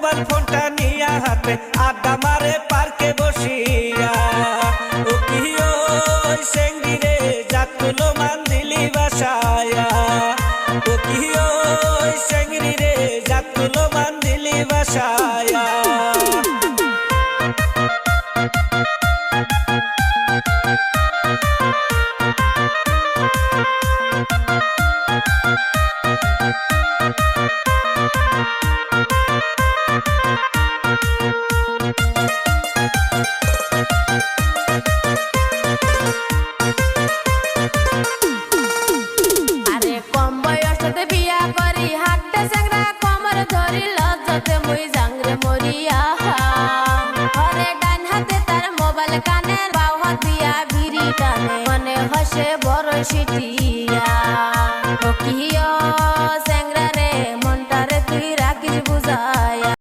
Mobile ফোনটা নিয়া হাতে আড্ডা মারে পার্কে বসিয়া। ও কি ওই সেঙ্গি রে জাত তুলো মান দিলি বাসায়া। ও কি ওই সেঙ্গি রে জাত তুলো মান দিলি বাসায়া। আরে কম বয়সতে বিয়া করি হাঁটতে চ্যাংরা কমর ধরি লজ্জাতে মুই জাংরে মরিয়া।